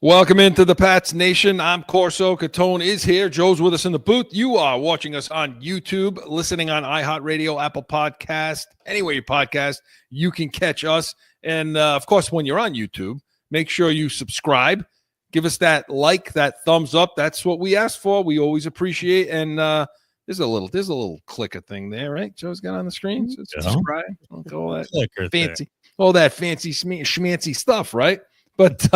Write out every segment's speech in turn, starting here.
Welcome into the Pats Nation. I'm Corso Catone is here. Joe's with us in the booth. You are watching us on YouTube, listening on iHeartRadio, Apple Podcast, anywhere you podcast, you can catch us. And, of course, when you're on YouTube, make sure you subscribe. Give us that like, that thumbs up. That's what we ask for. We always appreciate. And there's a little clicker thing there, right? Joe's got on the screen. So subscribe. All that fancy schmancy stuff, right? But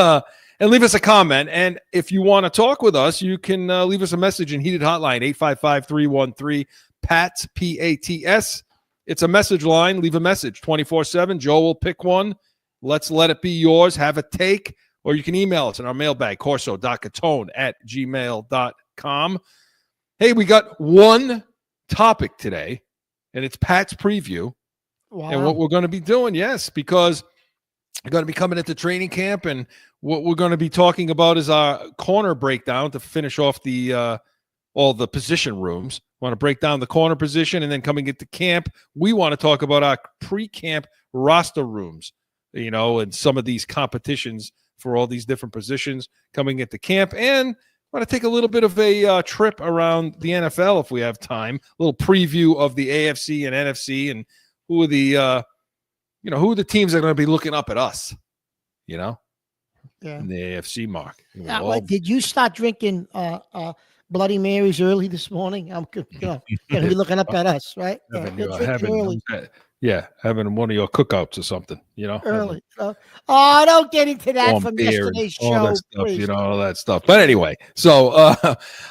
and leave us a comment. And if you want to talk with us, you can leave us a message in Heated Hotline, 855-313-PATS, P-A-T-S. It's a message line. Leave a message 24/7. Joe will pick one. Let's let it be yours. Have a take. Or you can email us in our mailbag, corso.catone@gmail.com. Hey, we got one topic today, and it's Pat's preview. Wow. And what we're going to be doing, yes, because we're going to be coming into training camp, and what we're going to be talking about is our corner breakdown to finish off the all the position rooms. We want to break down the corner position, and then coming into camp, we want to talk about our pre-camp roster rooms, and some of these competitions for all these different positions coming into camp. And I want to take a little bit of a trip around the NFL if we have time, a little preview of the AFC and NFC, and who are the who are the teams that are going to be looking up at us, in the AFC, Mark. Did you start drinking Bloody Marys early this morning? I'm going to be looking up at us, right? Having one of your cookouts or something, Early. Don't get into that from yesterday's show. All that stuff, all that stuff. But anyway, so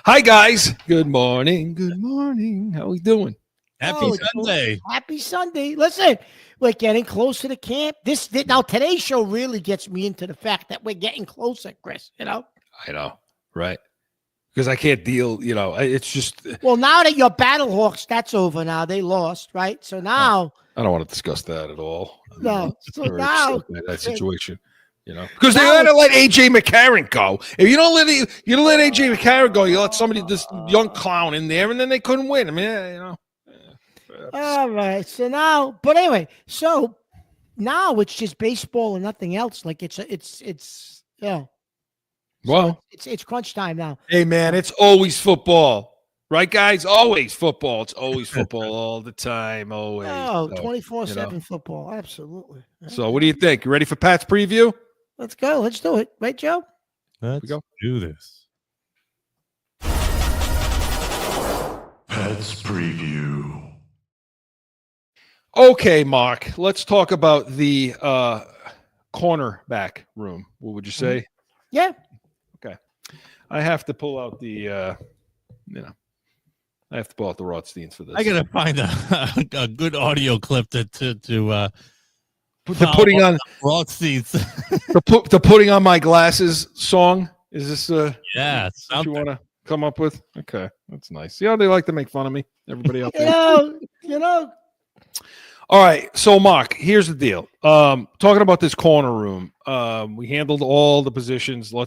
hi, guys. Good morning. Good morning. How we doing? Happy Sunday. Happy Sunday. Listen, we're getting closer to camp. Now, today's show really gets me into the fact that we're getting closer, Chris, I know, right? Because I can't deal, it's just. Well, now that your Battlehawks, that's over now. They lost, right? So now. I don't want to discuss that at all. No. So now. That situation, Because they had to let A.J. McCarron go. If you don't let A.J. McCarron go, you let this young clown in there, and then they couldn't win. I mean, All right. So now, but anyway, so now it's just baseball and nothing else. Like it's Well, it's crunch time now. Hey man, it's always football. Right, guys? Always football. It's always football all the time. Always. Oh, 24/7 football. Absolutely. So what do you think? You ready for Pat's preview? Let's go. Let's do it. Right, Joe? Let's do this. Pat's preview. Okay, Mark. Let's talk about the cornerback room. What would you say? Yeah. Okay. I have to pull out the I have to pull out the Rothsteins for this. I gotta find a good audio clip to putting on Rothsteins. the putting on my glasses song. Is this what you want to come up with? Okay, that's nice. See how they like to make fun of me, everybody out there. All right, so Mark, here's the deal. Talking about this corner room, we handled all the positions. We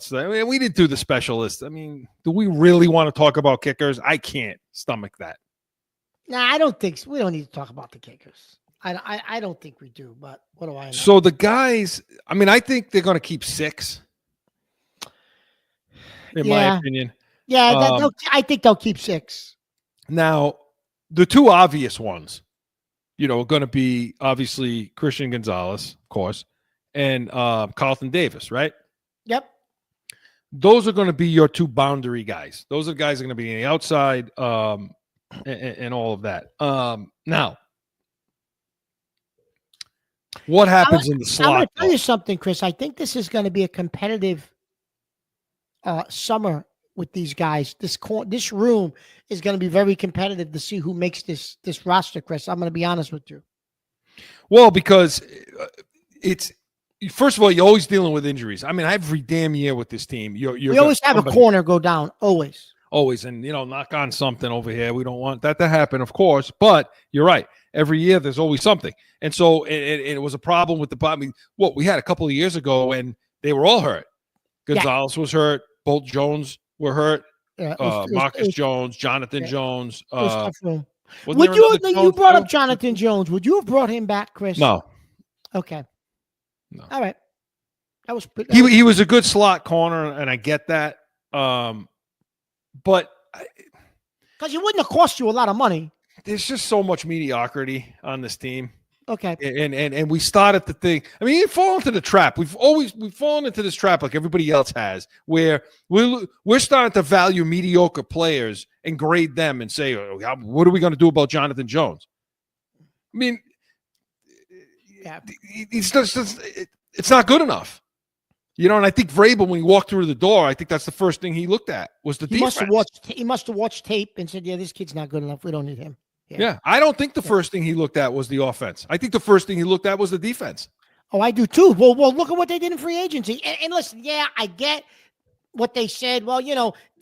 didn't do the specialists. I mean, do we really want to talk about kickers? I can't stomach that. Nah, I don't think so. We don't need to talk about the kickers. I don't think we do. But what do I know? So the guys, I think they're going to keep 6. In my opinion. Yeah, I think they'll keep 6. Now, the two obvious ones. Are going to be obviously Christian Gonzalez, of course, and Carlton Davis, right? Yep. Those are going to be your two boundary guys. Those are the guys that are going to be on the outside and all of that. Now, what happens in the slot? I'm going to tell you something, Chris. I think this is going to be a competitive summer with these guys. This room is going to be very competitive to see who makes this roster, Chris. I'm going to be honest with you. Well, because it's first of all, you're always dealing with injuries. Every damn year with this team, we always have a corner go down. Always, and knock on something over here. We don't want that to happen, of course. But you're right. Every year, there's always something, and so it was a problem with the. What we had a couple of years ago, and they were all hurt. Gonzalez was hurt. Bolt Jones were hurt. Marcus Jones, Jonathan Jones. Would you brought up Jonathan Jones? Would you have brought him back, Chris? No. Okay. No. All right. He was a good slot corner, and I get that. But because he wouldn't have cost you a lot of money. There's just so much mediocrity on this team. Okay. And we started to think, I mean, you fall into the trap. We've fallen into this trap like everybody else has, where we're starting to value mediocre players and grade them and say, what are we going to do about Jonathan Jones? I mean, it's not good enough. And I think Vrabel, when he walked through the door, I think that's the first thing he looked at was the defense. He must have watched tape and said, yeah, this kid's not good enough. We don't need him. Yeah, I don't think the first thing he looked at was the offense. I think the first thing he looked at was the defense. Oh, I do too. Well, look at what they did in free agency. And listen, yeah, I get what they said. Well,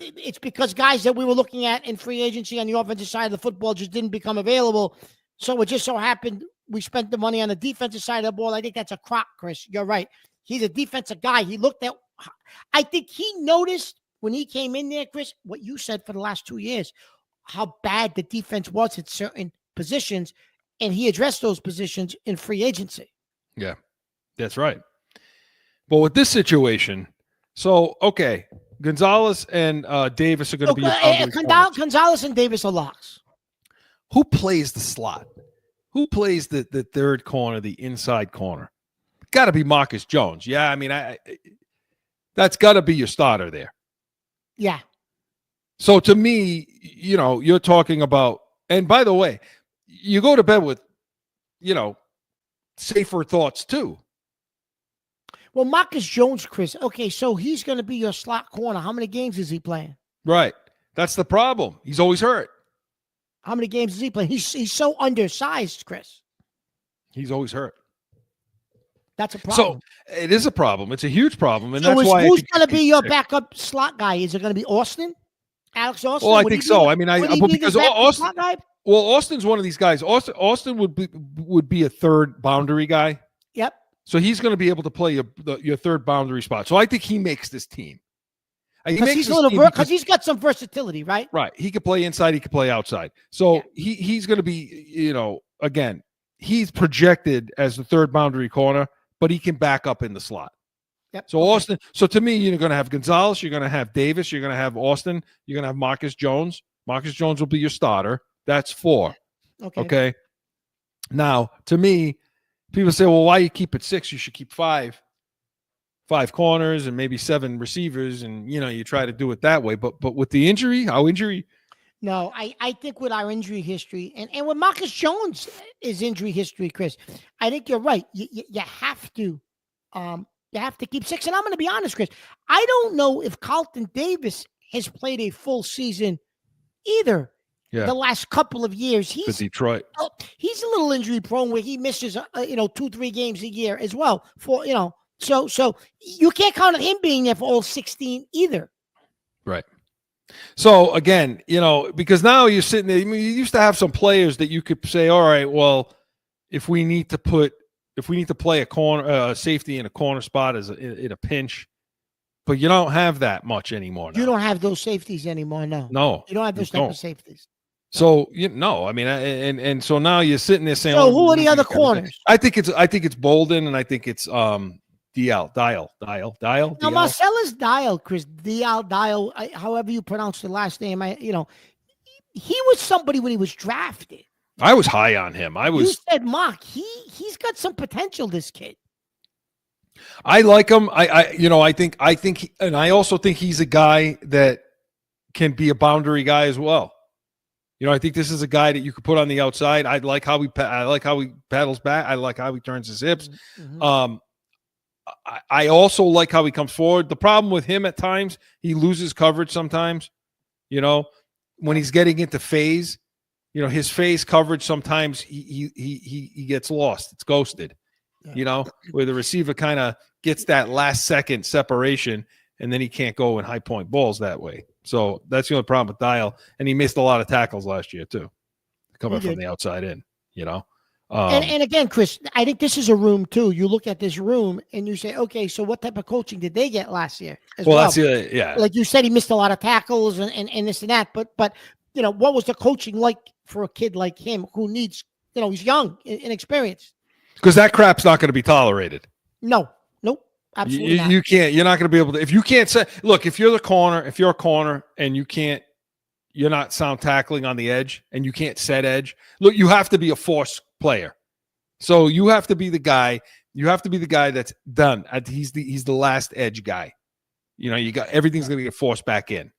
it's because guys that we were looking at in free agency on the offensive side of the football just didn't become available. So it just so happened we spent the money on the defensive side of the ball. I think that's a crock, Chris. You're right. He's a defensive guy. He looked at – I think he noticed when he came in there, Chris, what you said for the last 2 years, how bad the defense was at certain positions, and he addressed those positions in free agency. Yeah, that's right. But with this situation, so, okay, Gonzalez and Davis are going to be Gonzalez and Davis are locks. Who plays the slot? Who plays the third corner, the inside corner? Got to be Marcus Jones. Yeah, I mean, that's got to be your starter there. Yeah. So to me, you're talking about, and by the way, you go to bed with, safer thoughts too. Well, Marcus Jones, Chris, okay, so he's going to be your slot corner. How many games is he playing? Right. That's the problem. He's always hurt. How many games is he playing? He's so undersized, Chris. He's always hurt. That's a problem. So it is a problem. It's a huge problem. And so that's why. Who's going to be your backup slot guy? Is it going to be Austin? Alex Austin? Well, I think so. I mean, because Austin's one of these guys. Austin would be a third boundary guy. Yep. So he's going to be able to play your third boundary spot. So I think he makes this team. Because he's got some versatility, right? Right. He could play inside. He could play outside. So he's going to be, again, he's projected as the third boundary corner, but he can back up in the slot. Yep. So Austin. So to me, you're going to have Gonzalez. You're going to have Davis. You're going to have Austin. You're going to have Marcus Jones. Marcus Jones will be your starter. That's 4. Okay. Now, to me, people say, well, why you keep it 6? You should keep 5 corners and maybe 7 receivers, and you try to do it that way. But with the injury, No, I think with our injury history and with Marcus Jones' injury history, Chris, I think you're right. You have to keep 6. And I'm going to be honest, Chris, I don't know if Carlton Davis has played a full season either. Yeah. The last couple of years, he's Detroit. He's a little injury prone where he misses 2-3 games a year as well. So you can't count on him being there for all 16 either. Right. So again, because now you're sitting there. I mean, you used to have some players that you could say, all right, well, if we need to play a corner, safety in a corner spot in a pinch, but you don't have that much anymore now. You don't have those safeties anymore. No, you don't have those type of safeties. So I mean, and so now you're sitting there saying, so who are the other corners? I think it's Bolden, and I think it's Dial. Now Marcellus Dial, Chris Dial, however you pronounce the last name, he was somebody when he was drafted. I was high on him. You said, Mark, he's got some potential. This kid. I like him. I think, and I also think he's a guy that can be a boundary guy as well. I think this is a guy that you could put on the outside. I like how he paddles back. I like how he turns his hips. Mm-hmm. I also like how he comes forward. The problem with him at times, he loses coverage sometimes. When he's getting into phase, his phase coverage sometimes he gets lost. It's ghosted. Where the receiver kind of gets that last second separation, and then he can't go in high point balls that way. So that's the only problem with Dial, and he missed a lot of tackles last year too, coming from the outside in. And again, Chris, I think this is a room too. You look at this room and you say, okay, so what type of coaching did they get last year? That's yeah. Like you said, he missed a lot of tackles and this and that. But what was the coaching like for a kid like him who needs, he's young and inexperienced? Because that crap's not going to be tolerated. No. Absolutely not. You can't. You're not going to be able to. If you can't say, look, if you're a corner and you're not sound tackling on the edge and you can't set edge. Look, you have to be a force player. So you have to be the guy. You have to be the guy that's done. He's the last edge guy. You got everything's going to get forced back in.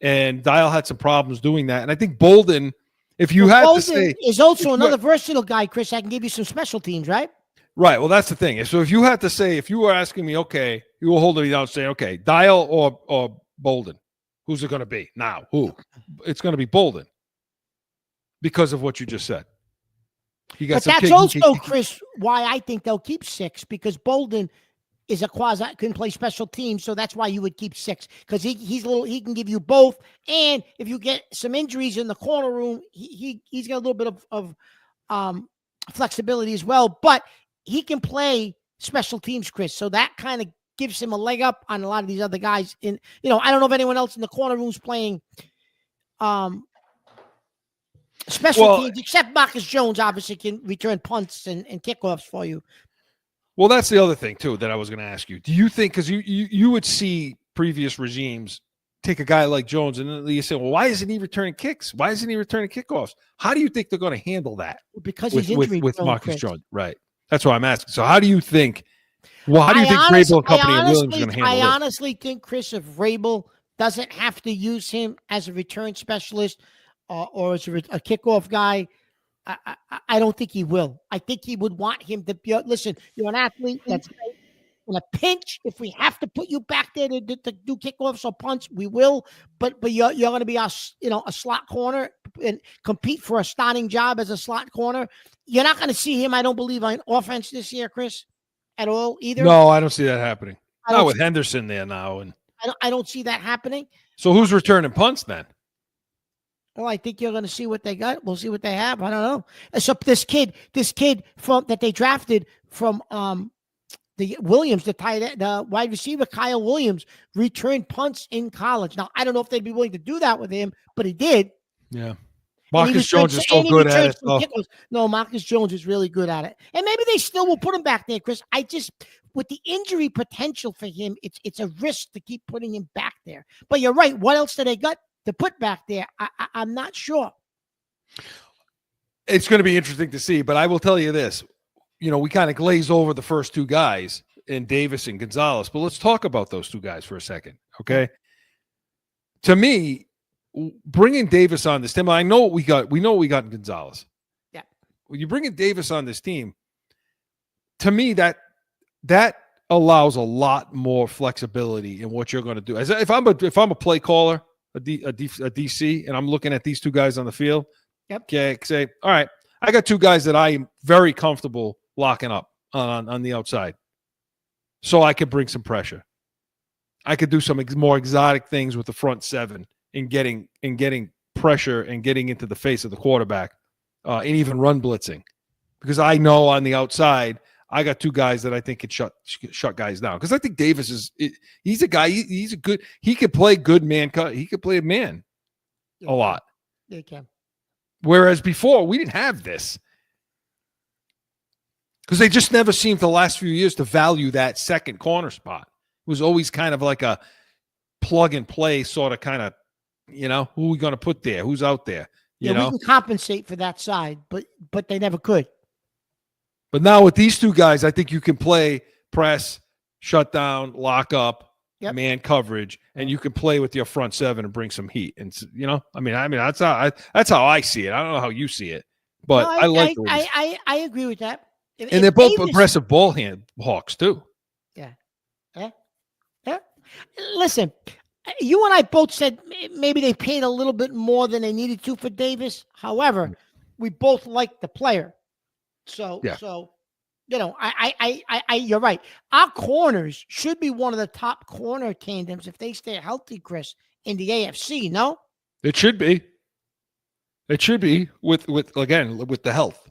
And Dial had some problems doing that. And I think Bolden, if you had Bolden to say, is also another versatile guy, Chris. I can give you some special teams, right? Right. Well, that's the thing. So if you had to say, if you were asking me, okay, you were holding me down saying, okay, Dial or Bolden, who's it going to be now? Who? It's going to be Bolden because of what you just said. But that's also, Chris, why I think they'll keep 6, because Bolden is a quasi can play special teams, so that's why you would keep 6, because he can give you both, and if you get some injuries in the corner room, he's got a little bit of flexibility as well, but he can play special teams, Chris. So that kind of gives him a leg up on a lot of these other guys. I don't know if anyone else in the corner room's playing special teams, except Marcus Jones obviously can return punts and kickoffs for you. Well, that's the other thing, too, that I was going to ask you. Do you think, because you would see previous regimes take a guy like Jones and then you say, well, why isn't he returning kicks? Why isn't he returning kickoffs? How do you think they're going to handle that? Because he's injury with prone, Marcus Chris. Jones. Right. That's what I'm asking. So how do you think Vrabel and company and Williams are going to handle this? I honestly think, Chris, if Vrabel doesn't have to use him as a return specialist or as a kickoff guy, I don't think he will. I think he would want him to be. Listen, you're an athlete. That's great. In a pinch, if we have to put you back there to do kickoffs or punts, we will. But you're going to be a slot corner and compete for a starting job as a slot corner. You're not going to see him, I don't believe, on offense this year, Chris, at all either. No, I don't see that happening. Not with Henderson there now, and I don't see that happening. So who's returning punts then? Well, I think you're going to see what they got. We'll see what they have. I don't know. So this kid from that they drafted from the Williams, the wide receiver, Kyle Williams, returned punts in college. Now, I don't know if they'd be willing to do that with him, but he did. Yeah. Marcus Jones is so good at it. No, Marcus Jones is really good at it. And maybe they still will put him back there, Chris. With the injury potential for him, it's a risk to keep putting him back there. But you're right. What else do they got to put back there? I'm not sure. It's going to be interesting to see, but I will tell you this. We kind of glaze over the first 2 guys in Davis and Gonzalez, but let's talk about those 2 guys for a second, okay? To me, bringing Davis on this team, I know what we got. We know what we got in Gonzalez. Yeah. When you bring in Davis on this team, to me, that allows a lot more flexibility in what you're going to do. If I'm a play caller, a DC, and I'm looking at these 2 guys on the field, okay, say, all right, I got 2 guys that I am very comfortable locking up on the outside, so I could bring some pressure. I could do some more exotic things with the front 7 in getting pressure and getting into the face of the quarterback, and even run blitzing, because I know on the outside I got 2 guys that I think could shut guys down. Because I think Davis he's a guy. He could play good man cut. He could play a man a lot. Yeah, he can. Whereas before we didn't have this, because they just never seemed the last few years to value that second corner spot. It was always kind of like a plug and play sort of kind of, who are we going to put there? Who's out there? You know, we can compensate for that side, but they never could. But now with these 2 guys, I think you can play press, shut down, lock up, man coverage, and you can play with your front 7 and bring some heat. And I mean that's how I see it. I don't know how you see it, but I agree with that. And they're both aggressive ball hawks too. Yeah. Listen, you and I both said maybe they paid a little bit more than they needed to for Davis. However, we both like the player. So you're right. Our corners should be one of the top corner tandems if they stay healthy, Chris, in the AFC. No, it should be. It should be with the health.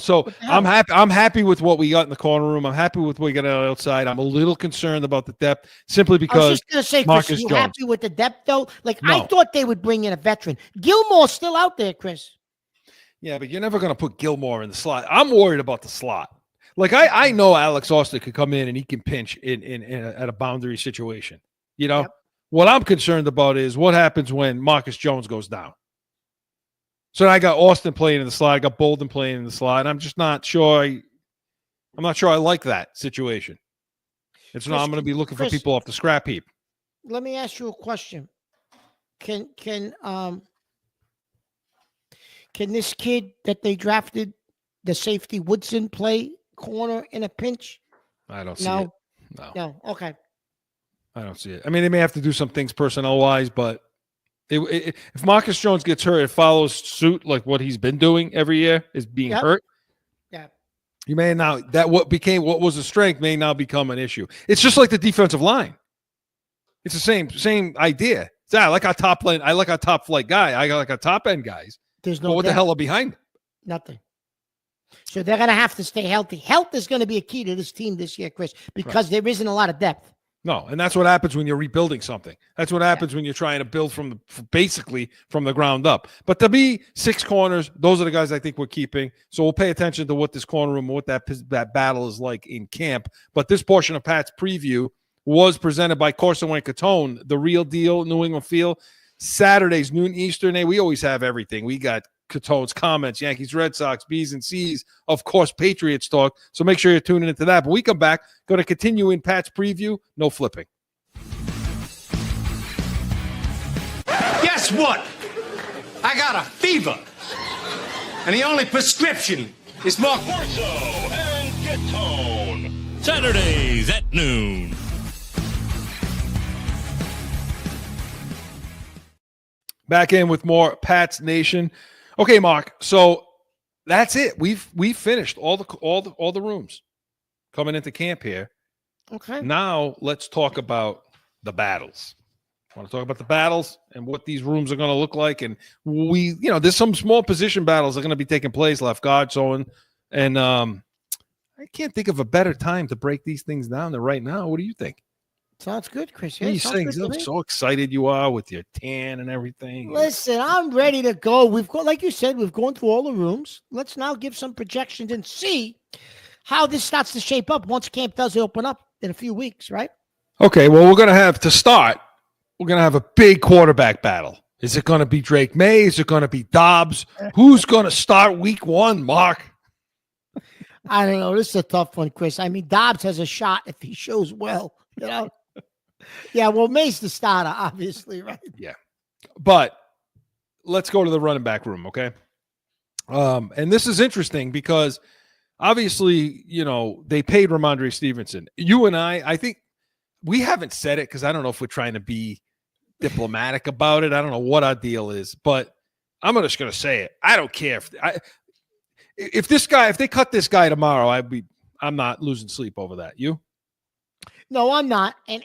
So I'm happy with what we got in the corner room. I'm happy with what we got on the outside. I'm a little concerned about the depth simply because I was just going to say, Chris, are you happy with the depth though? No. I thought they would bring in a veteran. Gilmore's still out there, Chris. Yeah, but you're never going to put Gilmore in the slot. I'm worried about the slot. Like I know Alex Austin could come in and he can pinch at a boundary situation. You know, what I'm concerned about is what happens when Marcus Jones goes down. So I got Austin playing in the slot, I got Bolden playing in the slot. I'm just not sure. I'm not sure I like that situation. It's not. I'm going to be looking for people off the scrap heap. Let me ask you a question. Can this kid that they drafted, the safety Woodson, play corner in a pinch? I don't see it. No. Okay. I don't see it. I mean, they may have to do some things personnel-wise, but if Marcus Jones gets hurt, it follows suit like what he's been doing every year is being hurt. Yeah. You may now what was a strength may now become an issue. It's just like the defensive line. It's the same idea. I like our top line. I like our top flight guy. I like our top end guys. There's no. What the hell are behind? Nothing. So they're going to have to stay healthy. Health is going to be a key to this team this year, Chris, because there isn't a lot of depth. No, and that's what happens when you're rebuilding something. That's what happens when you're trying to build basically from the ground up. But to be 6 corners, those are the guys I think we're keeping. So we'll pay attention to what this corner room, what that battle is like in camp. But this portion of Pat's preview was presented by Corso Catone, the real deal, New England feel. Saturdays, noon Eastern. We always have everything. We got Catone's comments, Yankees, Red Sox, B's and C's, of course, Patriots talk. So make sure you're tuning into that. But we come back, going to continue in Pat's preview. No flipping. Guess what? I got a fever. And the only prescription is more Corso and Catone. Saturdays at noon. Back in with more Pat's Nation. Okay, Mark. So that's it. We've finished all the rooms coming into camp here. Okay. Now let's talk about the battles. I want to talk about the battles and what these rooms are going to look like. And there's some small position battles that are going to be taking place, left guard, so and I can't think of a better time to break these things down than right now. What do you think? Sounds good, Chris. Yeah, so excited you are with your tan and everything. Listen, I'm ready to go. We've got, like you said, we've gone through all the rooms. Let's now give some projections and see how this starts to shape up once camp does open up in a few weeks, right? Okay, well, we're going to have a big quarterback battle. Is it going to be Drake May? Is it going to be Dobbs? Who's going to start week 1, Mark? I don't know. This is a tough one, Chris. I mean, Dobbs has a shot if he shows well, you know? Yeah, well, May's the starter, obviously, right? Yeah. But let's go to the running back room, okay? And this is interesting because obviously, they paid Ramondre Stevenson. You and I think we haven't said it because I don't know if we're trying to be diplomatic about it. I don't know what our deal is, but I'm just going to say it. I don't care if they cut this guy tomorrow, I'm not losing sleep over that. You? No, I'm not. And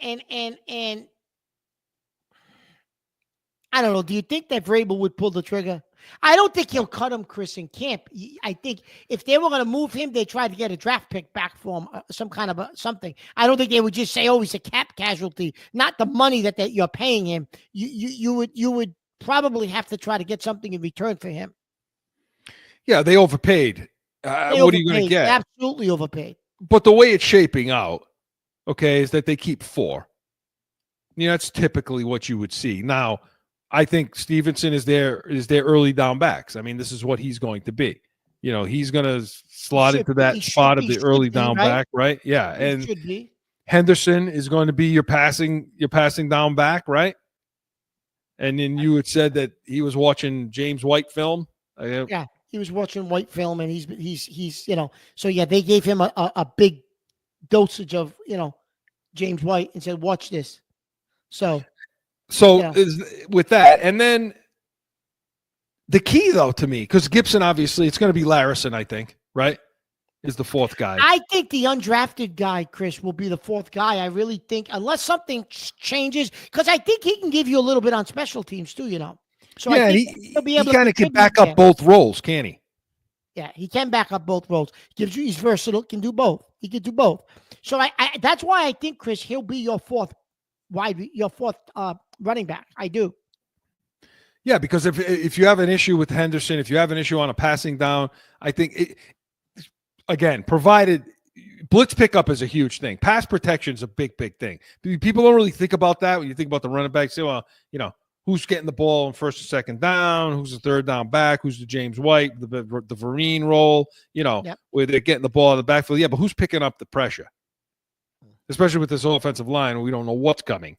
I don't know. Do you think that Vrabel would pull the trigger? I don't think he'll cut him, Chris, in camp. I think if they were going to move him, they tried to get a draft pick back for him, some kind of something. I don't think they would just say, "Oh, he's a cap casualty." Not the money that you're paying him. You would probably have to try to get something in return for him. Yeah, they overpaid. What are you going to get? Absolutely overpaid. But the way it's shaping out, okay, is that they keep 4. That's typically what you would see. Now, I think Stevenson is their early down backs. I mean, this is what he's going to be. He's going to slot into that spot of the early down back, right? Yeah, and Henderson is going to be your passing down back, right? And then you had said that he was watching James White film. Yeah, he was watching White film, and he's so yeah, they gave him a big dosage of James White and said, "Watch this." So with that, and then the key though to me, because Gibson obviously it's going to be Larison, I think, right? Is the 4th guy. I think the undrafted guy, Chris, will be the 4th guy. I really think, unless something changes, because I think he can give you a little bit on special teams too. So yeah, I think he'll be able. He kind of can back up both roles, can he? Yeah, he can back up both roles. He's versatile. Can do both. He can do both. So I that's why I think, Chris, he'll be your 4th running back. I do. Yeah, because if you have an issue with Henderson, if you have an issue on a passing down, I think again, provided blitz pickup is a huge thing. Pass protection is a big thing. People don't really think about that when you think about the running backs. Say, well, who's getting the ball on first or second down? Who's the third down back? Who's the James White, the Vereen role? Where they're getting the ball in the backfield. Yeah, but who's picking up the pressure? Especially with this offensive line, we don't know what's coming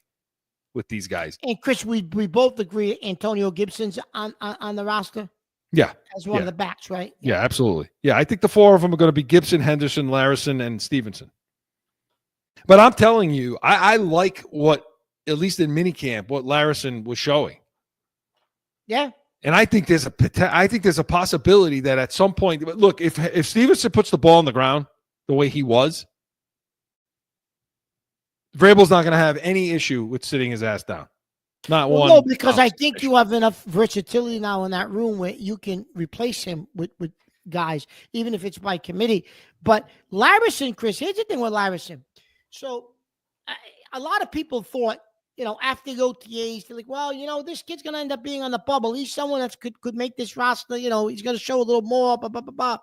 with these guys. And Chris, we both agree Antonio Gibson's on the roster. Yeah. As one of the backs, right? Yeah, absolutely. Yeah, I think the four of them are going to be Gibson, Henderson, Larison, and Stevenson. But I'm telling you, I like what, at least in minicamp, what Larison was showing. Yeah. And I think there's a possibility that at some point, look, if Stevenson puts the ball on the ground the way he was, Vrabel's not going to have any issue with sitting his ass down. Not one. No, because I think you have enough versatility now in that room where you can replace him with guys, even if it's by committee. But Larison, Chris, here's the thing with Larison. So a lot of people thought, after the OTAs, they're like, well, this kid's going to end up being on the bubble. He's someone that could make this roster. He's going to show a little more, blah, blah, blah, blah.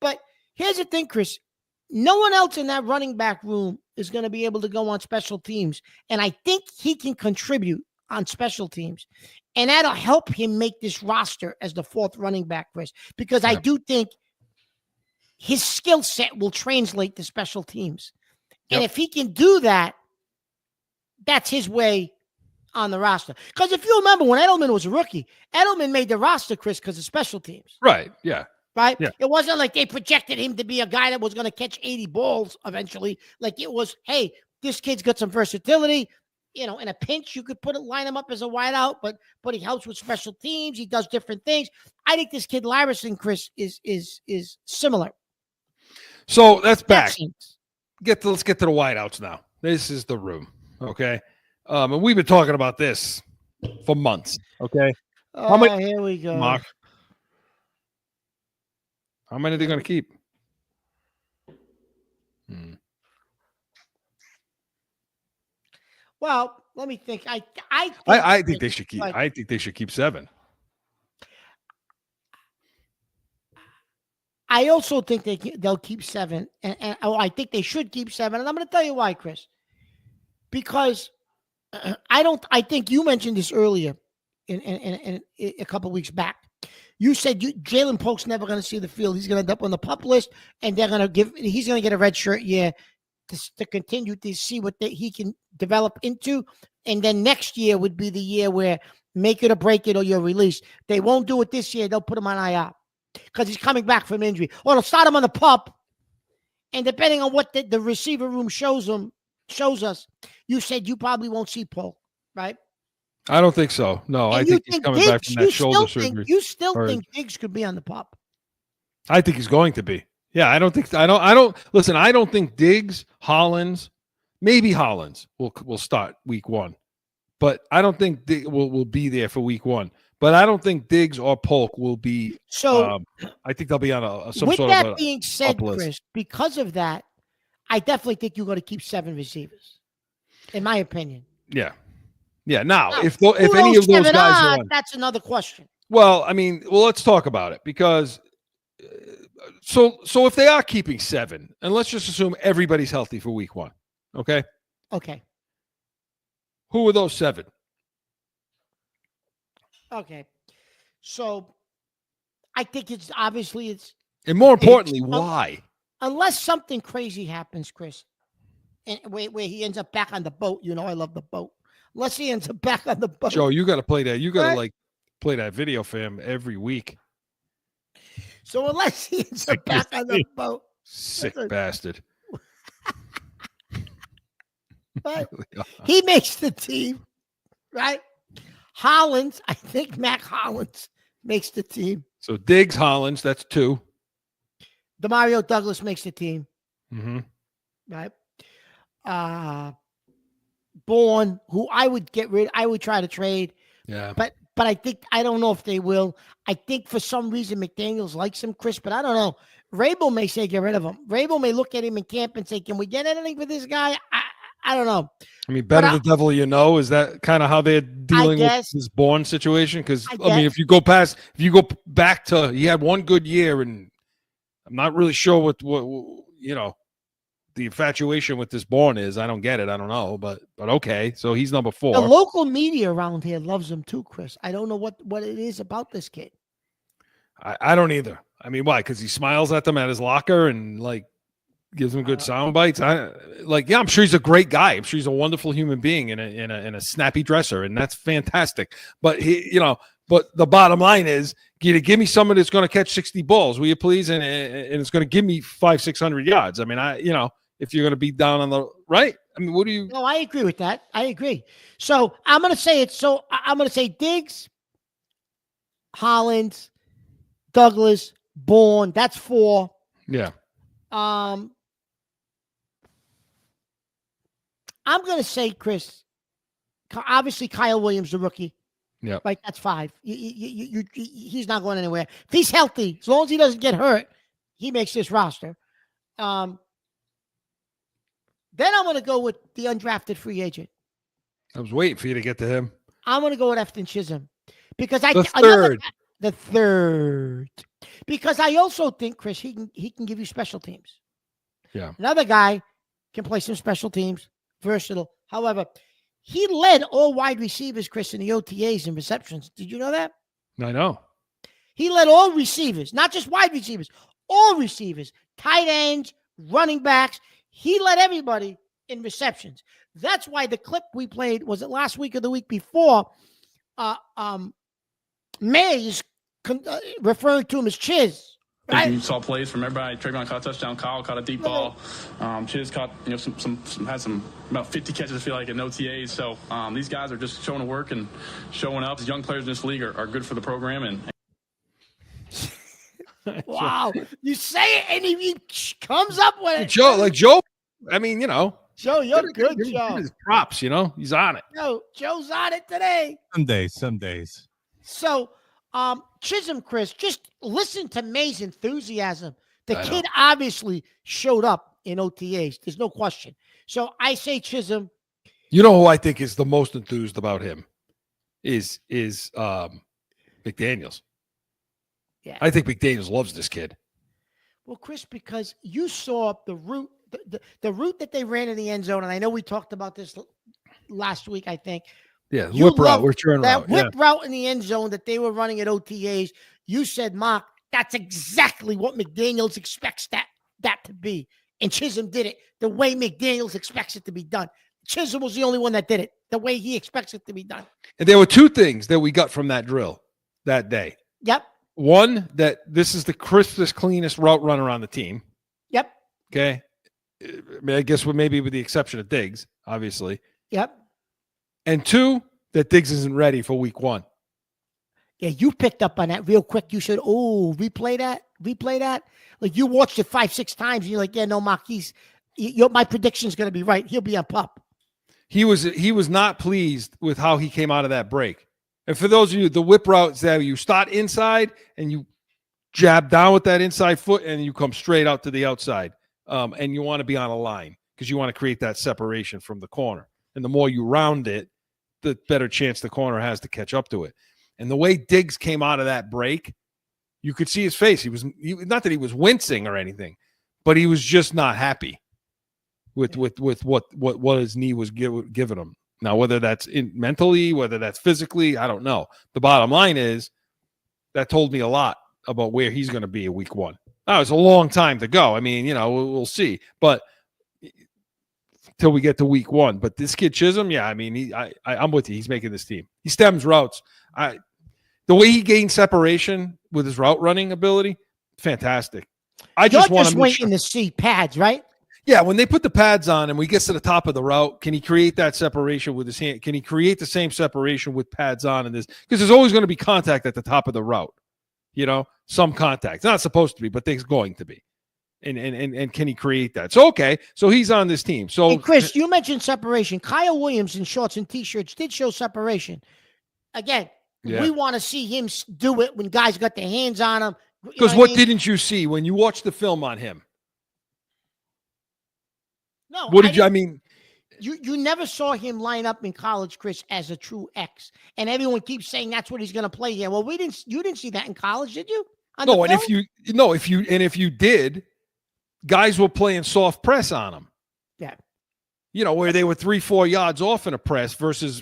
But here's the thing, Chris. No one else in that running back room is going to be able to go on special teams. And I think he can contribute on special teams. And that'll help him make this roster as the fourth running back, Chris, because I do think his skill set will translate to special teams. And if he can do that, that's his way on the roster. Because if you remember when Edelman was a rookie, Edelman made the roster, Chris, because of special teams. Right, yeah. Right? Yeah. It wasn't like they projected him to be a guy that was going to catch 80 balls eventually. Like it was, hey, this kid's got some versatility. In a pinch, you could line him up as a wideout, but he helps with special teams. He does different things. I think this kid Larison, Chris, is similar. So that's back. Let's get to the wideouts now. This is the room, okay? And we've been talking about this for months, okay? Here we go. Mark, how many are they going to keep? Well, let me think. I think they should keep. I think they should keep 7. I also think they'll keep 7, and I think they should keep 7. And I'm going to tell you why, Chris. Because I think you mentioned this earlier in a couple of weeks back. You said Jalen Polk's never going to see the field. He's going to end up on the PUP list, and he's going to get a red shirt year to continue to see what he can develop into. And then next year would be the year where make it or break it or you're released. They won't do it this year. They'll put him on IR because he's coming back from injury. Or they'll start him on the PUP. And depending on what the receiver room shows us, you said you probably won't see Polk, right? I don't think so. No, I think he's coming back from that shoulder surgery. You still think Diggs could be on the PUP? I think he's going to be. Yeah, I don't think Diggs, Hollins, maybe Hollins will start week 1. But I don't think Diggs will be there for week 1. But I don't think Diggs or Polk will be. So I think they'll be on some sort of. With that being said, Chris, because of that, I definitely think you're going to keep 7 receivers, in my opinion. Yeah. Yeah. Now, if any of those guys are on, that's another question. Well, let's talk about it because. So if they are keeping 7, and let's just assume everybody's healthy for week 1, okay? Okay. Who are those 7? Okay. So I think it's and more importantly, why? Unless something crazy happens, Chris, and where he ends up back on the boat. I love the boat. Unless he ends up back on the boat. Joe, you got to play that. You got to play that video for him every week. So unless he ends up back on the boat. Sick bastard. But he makes the team, right? Hollins, I think Mac Hollins makes the team. So Diggs, Hollins, that's 2. Demario Douglas makes the team. Mm-hmm. Right? Bourne, who I would try to trade. Yeah. But I don't know if they will. I think for some reason McDaniels likes him, Chris, but I don't know. Rabel may say get rid of him. Rabel may look at him in camp and say, can we get anything for this guy? I don't know. Better the devil you know. Is that kind of how they're dealing with this Bourne situation? Because if you go back to he had one good year, and I'm not really sure what the infatuation with this Bourne is. I don't get it. I don't know, but okay. So he's number 4. The local media around here loves him too, Chris. I don't know what it is about this kid. I don't either. I mean, why? Because he smiles at them at his locker and like gives them good sound bites. I'm sure he's a great guy. I'm sure he's a wonderful human being and a snappy dresser, and that's fantastic. But but the bottom line is, give me someone that's going to catch 60 balls, will you please? And it's going to give me 500-600 yards. I mean, if you're going to be down on the right, I mean, what do you? No, I agree with that. I agree. So I'm going to say it. So I'm going to say Diggs, Hollins, Douglas, Bourne. That's 4. Yeah. I'm going to say, Chris, obviously Kyle Williams, the rookie. Yeah. Right, that's 5. He's not going anywhere. If he's healthy, as long as he doesn't get hurt, he makes this roster. Then I'm going to go with the undrafted free agent. I was waiting for you to get to him. I'm going to go with Efton Chisholm. Because the third. Because I also think, Chris, he can give you special teams. Yeah. Another guy can play some special teams. Versatile. However, he led all wide receivers, Chris, in the OTAs and receptions. Did you know that? I know. He led all receivers, not just wide receivers, all receivers, tight ends, running backs. He led everybody in receptions. That's why the clip we played, was it last week or the week before? Mays referring to him as Chiz. Right? You saw plays from everybody. Trayvon caught a touchdown. Kyle caught a deep ball. Chiz caught, had about 50 catches, I feel like, in OTAs. So these guys are just showing to work and showing up. The young players in this league are good for the program. And wow, you say it and he comes up with it. Joe. I mean, Joe, you're good, Joe. Give his props, he's on it. Joe's on it today. Some days. So. Chisholm, Chris, just listen to May's enthusiasm. The kid obviously showed up in OTAs. There's no question. So I say Chisholm. You know who I think is the most enthused about him is McDaniels. Yeah. I think McDaniels loves this kid. Well, Chris, because you saw the route, the route that they ran in the end zone, and I know we talked about this last week, I think. Yeah, whip route, return route. That whip route in the end zone that they were running at OTAs, you said, Mark, that's exactly what McDaniels expects that to be. And Chisholm did it the way McDaniels expects it to be done. Chisholm was the only one that did it the way he expects it to be done. And there were 2 things that we got from that drill that day. Yep. One, that this is the crispest, cleanest route runner on the team. Yep. Okay. I guess maybe with the exception of Diggs, obviously. Yep. And 2, that Diggs isn't ready for week 1. Yeah, you picked up on that real quick. You said, replay that. Like you watched it 5-6 times. And you're like, yeah, no, Mark, my prediction's going to be right. He'll be on pup. He was not pleased with how he came out of that break. And for those of you, the whip routes that you start inside and you jab down with that inside foot and you come straight out to the outside. And you want to be on a line because you want to create that separation from the corner. And the more you round it, the better chance the corner has to catch up to it. And the way Diggs came out of that break, you could see his face. He was not that he was wincing or anything, but he was just not happy with what his knee was giving him. Now, whether that's mentally, whether that's physically, I don't know. The bottom line is that told me a lot about where he's going to be in week 1. Now, it's a long time to go. I mean, we'll see, but till we get to week 1. But this kid Chisholm, yeah, I mean, I'm with you. He's making this team. He stems routes. The way he gained separation with his route running ability, fantastic. You're just waiting to see pads, right? Yeah, when they put the pads on and we get to the top of the route, can he create that separation with his hand? Can he create the same separation with pads on in this? Because there's always going to be contact at the top of the route. Some contact. It's not supposed to be, but there's going to be. And can he create that? So, okay. So he's on this team. So, hey, Chris, you mentioned separation. Kyle Williams in shorts and T-shirts did show separation. Again, we want to see him do it when guys got their hands on him. Because what didn't you see when you watched the film on him? No. What did you, I mean? You never saw him line up in college, Chris, as a true X. And everyone keeps saying that's what he's going to play here. Well, you didn't see that in college, did you? No, and if you did, guys were playing soft press on them. Yeah. Where they were 3-4 yards off in a press versus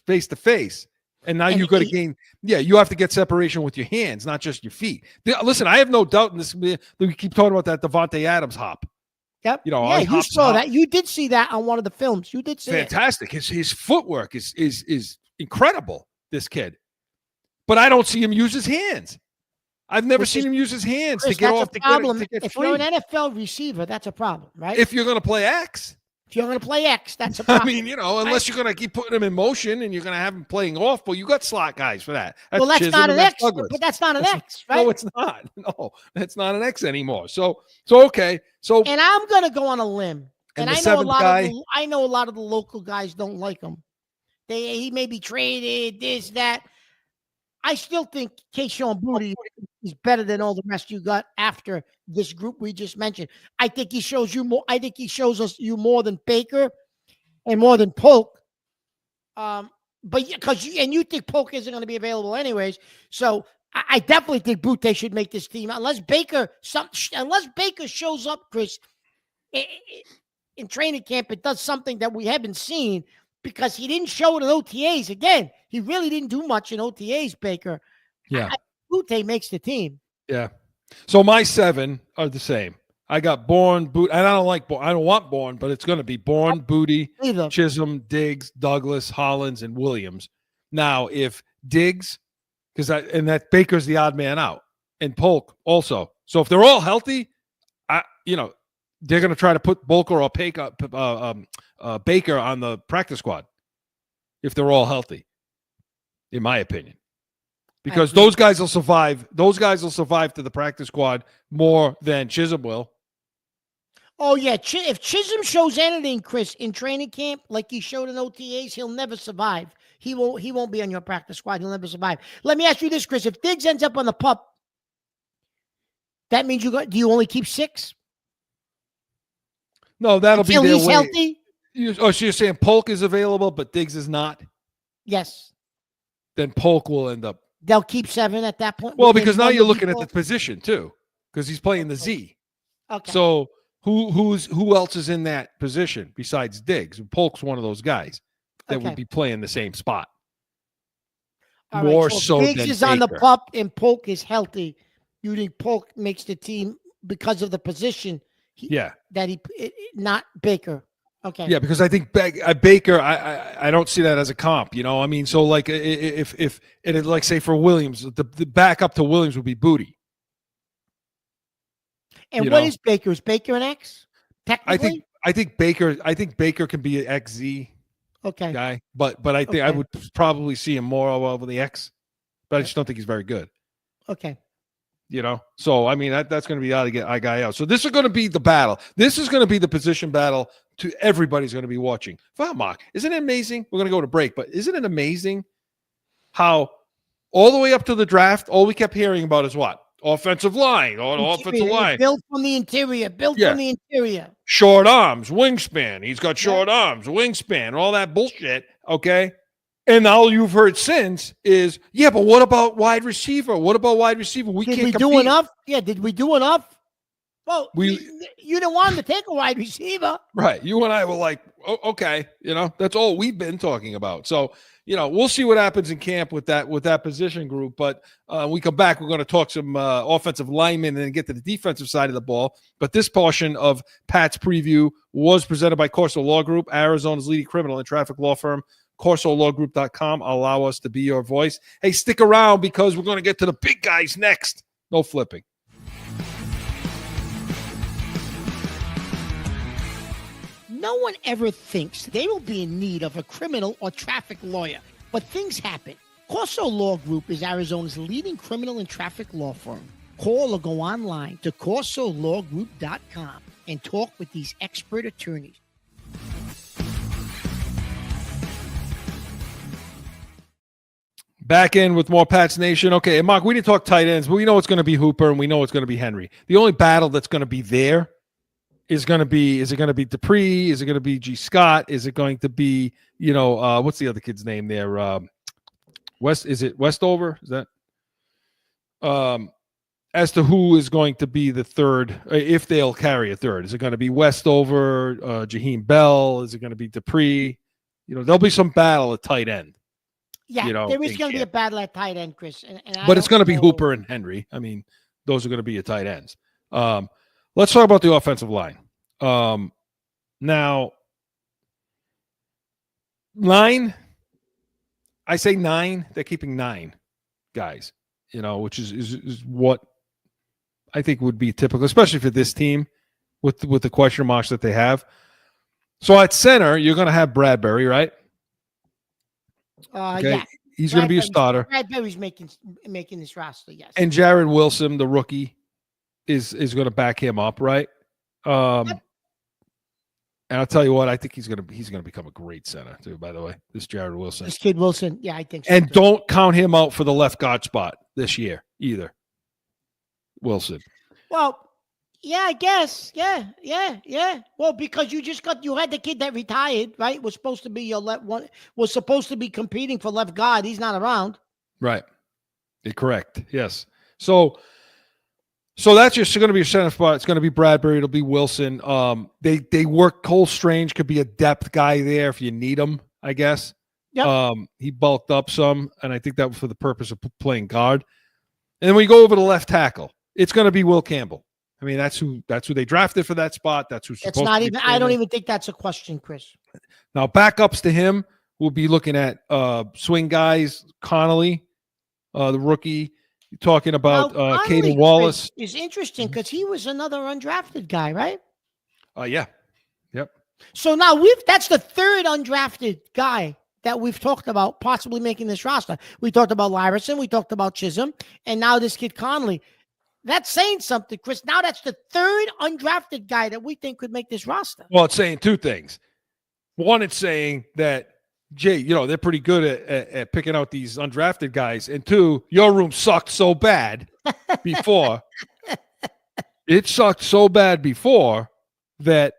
face to face. And now you got to gain. Yeah, you have to get separation with your hands, not just your feet. Listen, I have no doubt in this. We keep talking about that Devontae Adams hop. Yep. You saw that. You did see that on one of the films. You did see fantastic. His footwork is incredible. This kid, but I don't see him use his hands. I've never seen him use his hands to get off. If you're an NFL receiver, that's a problem, right? If you're going to play X. If you're going to play X, that's a problem. I mean, unless you're going to keep putting him in motion and you're going to have him playing off, but you got slot guys for that. That's not an X. But that's not an X, right? No, it's not. No, that's not an X anymore. So okay. So and I'm going to go on a limb, and I know a lot of the local guys don't like him. He may be traded, this, that. I still think Keyshawn Boutte is better than all the rest you got after this group we just mentioned. I think he shows you more. I think he shows you more than Baker and more than Polk. But you think Polk isn't going to be available anyways. So I definitely think Boutte should make this team unless Baker shows up, Chris, in training camp. It does something that we haven't seen. Because he didn't show it in OTAs. Again, he really didn't do much in OTAs, Baker. Yeah. Boutte makes the team. Yeah. So my 7 are the same. I got Bourne, Boutte, and I don't want Bourne, but it's going to be Bourne, Boutte, Chisholm, Diggs, Douglas, Hollins, and Williams. Now, if Diggs, and that Baker's the odd man out, and Polk also. So if they're all healthy, they're going to try to put Baker or Baker on the practice squad if they're all healthy, in my opinion, because those guys will survive. Those guys will survive to the practice squad more than Chisholm will. Oh yeah, if Chisholm shows anything, Chris, in training camp like he showed in OTAs, he'll never survive. He won't be on your practice squad. He'll never survive. Let me ask you this, Chris: if Diggs ends up on the PUP, that means do you only keep 6? No, that'll until be their he's way. Healthy. So you're saying Polk is available, but Diggs is not? Yes. Then Polk will end up. They'll keep 7 at that point. Well, because now you're looking at the position too, because he's playing the Z. Okay. So who else is in that position besides Diggs? Polk's one of those guys that would be playing the same spot. All more right, so Diggs than is Baker. On the PUP and Polk is healthy. You think Polk makes the team because of the position? Not Baker. Okay. Yeah, because I think Baker, I don't see that as a comp. I mean, so like if it like say for Williams, the backup to Williams would be Boutte. And what is Baker? Is Baker an X? Technically, I think Baker can be an XZ guy, but I think I would probably see him more over the X, but I just don't think he's very good. Okay. So I mean that's going to be how to get a guy out. So this is going to be the battle. This is going to be the position battle. To everybody's going to be watching. Wow, Mark, isn't it amazing? We're going to go to break, but isn't it amazing how all the way up to the draft, all we kept hearing about is what? Offensive line, offensive line. Built from the interior, from the interior. Short arms, wingspan. He's got short arms, wingspan, all that bullshit, okay? And all you've heard since is, but what about wide receiver? What about wide receiver? Did we do enough? Yeah, did we do enough? Well, you didn't want him to take a wide receiver. Right. You and I were like, okay, that's all we've been talking about. So, we'll see what happens in camp with that position group. But we come back, we're going to talk some offensive linemen and then get to the defensive side of the ball. But this portion of Pat's preview was presented by Corso Law Group, Arizona's leading criminal and traffic law firm. CorsoLawGroup.com. Allow us to be your voice. Hey, stick around because we're going to get to the big guys next. No flipping. No one ever thinks they will be in need of a criminal or traffic lawyer, but things happen. Corso Law Group is Arizona's leading criminal and traffic law firm. Call or go online to CorsoLawGroup.com and talk with these expert attorneys. Back in with more Pats Nation. Okay, and Mark, we didn't talk tight ends, but we know it's going to be Hooper and we know it's going to be Henry. The only battle that's going to be there is it going to be Dupree? Is it going to be G. Scott? Is it going to be, what's the other kid's name there? Is it Westover? Is that? as to who is going to be the third, if they'll carry a third. Is it going to be Westover, Jaheim Bell? Is it going to be Dupree? There'll be some battle at tight end. Yeah, there is going to be a battle at tight end, Chris. But it's going to be Hooper and Henry. I mean, those are going to be your tight ends. Let's talk about the offensive line. Now, 9, I say 9. They're keeping 9 guys, which is what I think would be typical, especially for this team with the question marks that they have. So at center, you're going to have Bradbury, right? Okay. Yeah. He's going to be a starter. Bradbury's making this roster, yes. And Jared Wilson, the rookie, is going to back him up, right? Yep. And I'll tell you what, I think he's going to become a great center too. By the way, this Jared Wilson, this kid Wilson, yeah, I think so. And don't count him out for the left guard spot this year either. Wilson. Well, yeah, I guess, yeah. Well, because you had the kid that retired, right? Was supposed to be your left one. Was supposed to be competing for left guard. He's not around. Right. Correct. Yes. So that's just going to be your center spot. It's going to be Bradbury. It'll be Wilson. They work. Cole Strange could be a depth guy there if you need him, I guess. Yep. He bulked up some, and I think that was for the purpose of playing guard. And then we go over to left tackle. It's going to be Will Campbell. I mean, that's who they drafted for that spot. That's who's supposed to be. I don't even think that's a question, Chris. Now, backups to him, we'll be looking at swing guys, Connolly, the rookie. You're talking about Caden Wallace. Is interesting because he was another undrafted guy, right? Yeah. Yep. So now that's the third undrafted guy that we've talked about possibly making this roster. We talked about Lyerson, we talked about Chisholm, and now this kid Connolly. That's saying something, Chris. Now that's the third undrafted guy that we think could make this roster. Well, it's saying two things. One, it's saying that, Jay, they're pretty good at picking out these undrafted guys. And two, your room sucked so bad before. It sucked so bad before that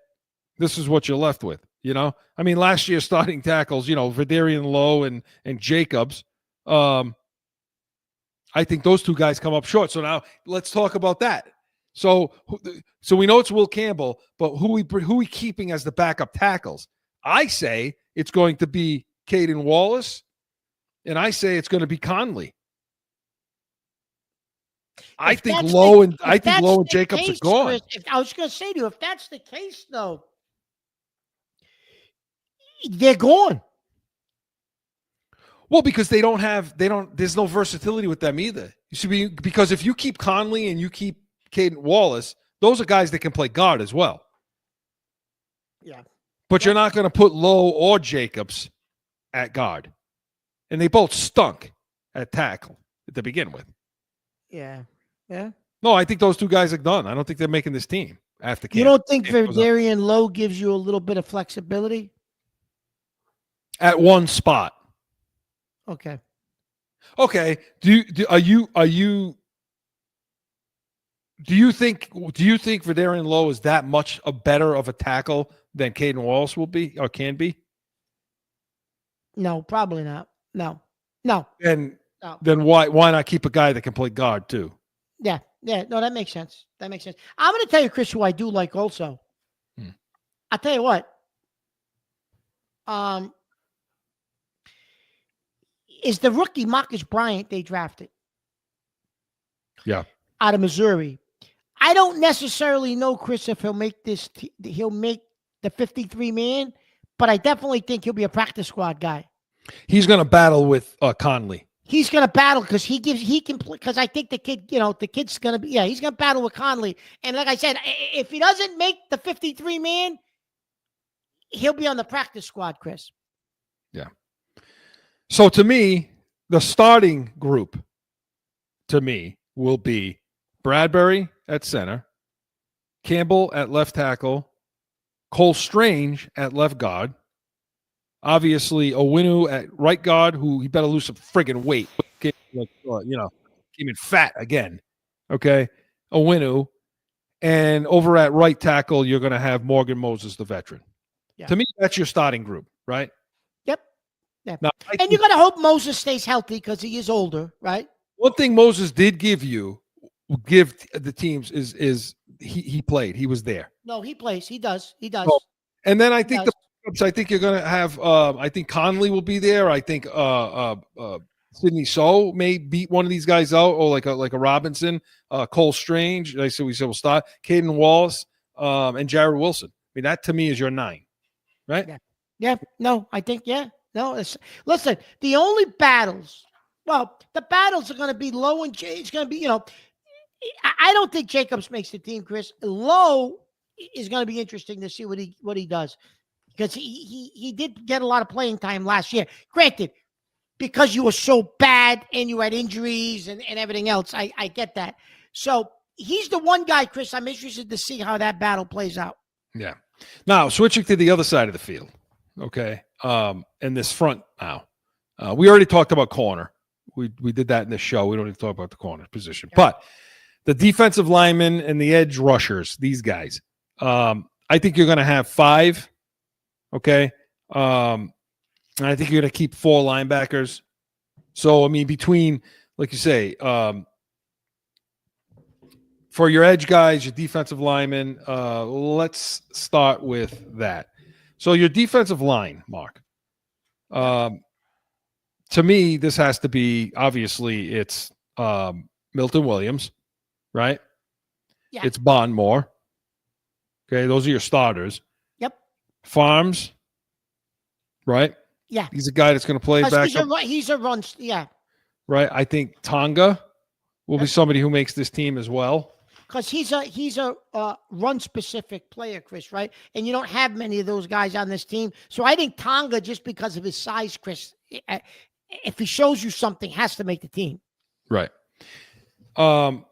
this is what you're left with, I mean, last year starting tackles, Vidarian Lowe and Jacobs, I think those two guys come up short. So now let's talk about that. So we know it's Will Campbell, but who we keeping as the backup tackles? I say it's going to be Caden Wallace, and I say it's going to be Conley. I think Lowe and Jacobs are gone. Chris, I was going to say to you, if that's the case, though, they're gone. Well, because there's no versatility with them either. You see, because if you keep Conley and you keep Caden Wallace, those are guys that can play guard as well. Yeah. But you're not going to put Lowe or Jacobs at guard. And they both stunk at tackle to begin with. Yeah. Yeah. No, I think those two guys are done. I don't think they're making this team after camp. You don't think Vidarian Lowe gives you a little bit of flexibility? At one spot. Okay. Do you think Vidarian Lowe is that much a better of a tackle than Caden Wallace will be or can be? No, probably not. No. Then why not keep a guy that can play guard too? Yeah. No, that makes sense. I'm going to tell you, Chris, who I do like also. I'll tell you what. Is the rookie Marcus Bryant they drafted. Yeah. Out of Missouri. I don't necessarily know, Chris, if he'll make he'll make the 53-man, but I definitely think he'll be a practice squad guy. He's going to battle with Conley. He's going to battle because he can play, because I think the kid's going to be, he's going to battle with Conley. And like I said, if he doesn't make the 53-man, he'll be on the practice squad, Chris. Yeah. So to me, the starting group to me will be Bradbury at center, Campbell at left tackle, Cole Strange at left guard, obviously Owinu at right guard, who he better lose some friggin' weight. Came in fat again. Okay. Owinu. And over at right tackle, you're going to have Morgan Moses, the veteran. Yeah. To me, that's your starting group, right? Yep. Yeah. Now, you got to hope Moses stays healthy because he is older, right? One thing Moses did give you give the teams is he played. He was there. No, he plays. He does. He does. So, and then I think I think you're going to have. I think Conley will be there. I think Sidney So may beat one of these guys out, or like a Robinson, Cole Strange. We said we'll start Caden Wallace, and Jared Wilson. I mean, that to me is your 9, right? Yeah. No, I think No, listen. The only battles. Well, the battles are going to be Lowe and Jay. It's going to be, I don't think Jacobs makes the team, Chris. Lowe is going to be interesting to see what he does, because he did get a lot of playing time last year. Granted, because you were so bad and you had injuries and everything else, I get that. So he's the one guy, Chris, I'm interested to see how that battle plays out. Yeah. Now, switching to the other side of the field, okay, in this front now. We already talked about corner. We did that in the show. We don't even talk about the corner position. But the defensive linemen and the edge rushers, these guys, I think you're going to have 5, okay? And I think you're going to keep 4 linebackers. So, I mean, between, like you say, for your edge guys, your defensive linemen, let's start with that. So your defensive line, Mark, to me, this has to be, obviously, it's Milton Williams, right? Yeah. It's Bondmore. Okay, those are your starters. Yep. Farms, right? Yeah. He's a guy that's going to play back up. He's a run, yeah. Right? I think Tonga will be somebody who makes this team as well. Because he's a run-specific player, Chris, right? And you don't have many of those guys on this team. So I think Tonga, just because of his size, Chris, if he shows you something, has to make the team. Right. And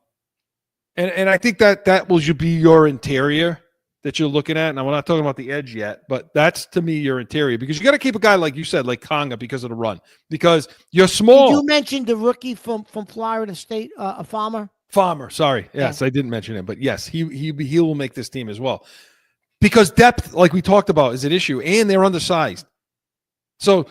I think that will be your interior that you're looking at. Now, we're not talking about the edge yet, but that's, to me, your interior. Because you got to keep a guy, like you said, like Tonga, because of the run. Because you're small. Did you mention the rookie from Florida State, a Farmer? Farmer, sorry. Yes, I didn't mention him. But, yes, he will make this team as well. Because depth, like we talked about, is an issue. And they're undersized. So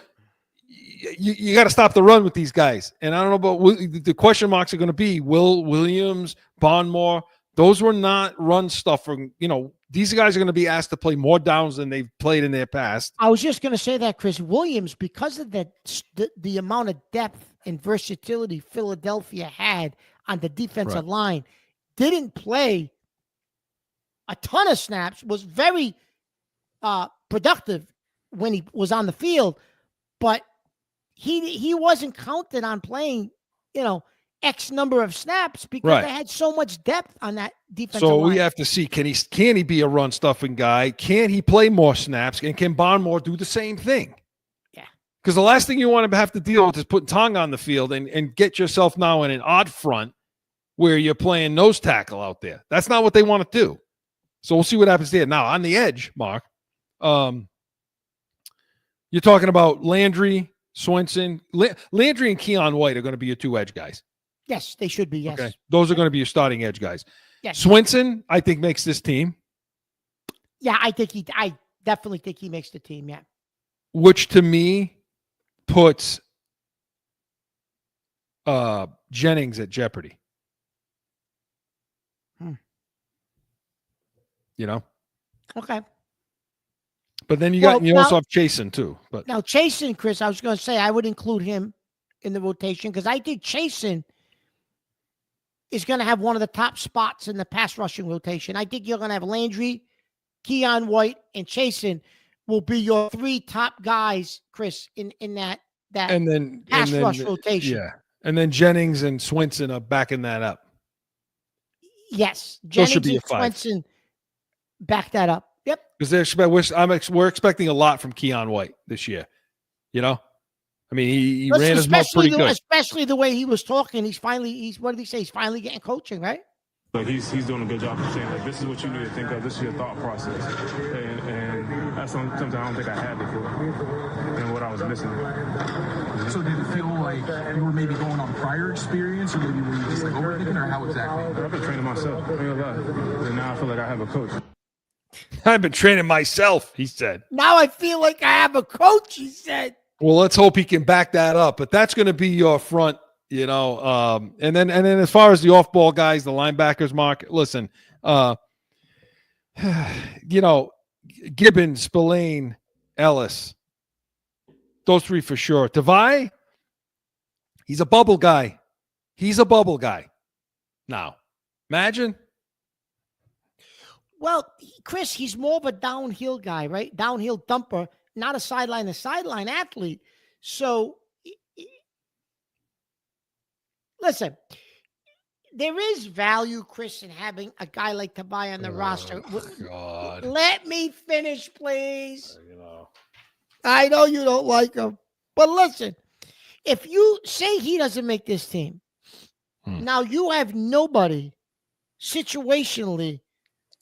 you got to stop the run with these guys. And I don't know about the question marks are going to be Will Williams, Bondmore. Those were not run stuff from, these guys are going to be asked to play more downs than they've played in their past. I was just going to say that, Chris. Williams, because of the amount of depth and versatility Philadelphia had on the defensive line, didn't play a ton of snaps, was very productive when he was on the field, but he wasn't counted on playing, X number of snaps because they had so much depth on that defensive line. So we have to see, can he be a run stuffing guy? Can he play more snaps? And can Bondmore do the same thing? Yeah. Because the last thing you want to have to deal with is putting Tonga on the field and get yourself now in an odd front where you're playing nose tackle out there. That's not what they want to do. So we'll see what happens there. Now, on the edge, Mark, you're talking about Landry, Swenson. Landry and Keon White are going to be your 2 edge guys. Yes, they should be, yes. Okay. Those are going to be your starting edge guys. Yes. Swenson, I think, makes this team. Yeah, I definitely think he makes the team, yeah. Which, to me, puts Jennings at jeopardy. Okay. But then you also have Chasen too. But now Chasen, Chris, I was going to say I would include him in the rotation because I think Chasen is going to have one of the top spots in the pass rushing rotation. I think you're going to have Landry, Keon White, and Chasen will be your 3 top guys, Chris, in that pass rush rotation. Yeah. And then Jennings and Swenson are backing that up. Yes. Jennings and Swenson back that up. Yep. Because we're expecting a lot from Keon White this year. I mean, he ran his mouth pretty good. Especially the way he was talking. What did he say? He's finally getting coaching, right? Like he's doing a good job of saying, like, this is what you need to think of. This is your thought process. And that's something I don't think I had before and what I was missing. So did it feel like you were maybe going on prior experience or maybe were you just like overthinking or how exactly? I've been training myself. And now I feel like I have a coach. I've been training myself, he said. Now I feel like I have a coach, he said. Well, let's hope he can back that up. But that's going to be your front You know, and then as far as the off-ball guys, the linebackers, Mark, listen, you know, Gibbons, Spillane, Ellis, those three for sure. Tavai, he's a bubble guy. He's a bubble guy. Now, imagine. Well, Chris, he's more of a downhill guy, right? Downhill thumper, not a sideline-to-sideline athlete. So, listen, there is value, Chris, in having a guy like Tavai on the roster. God. Let me finish, please. I know you don't like him. But listen, if you say he doesn't make this team, now you have nobody situationally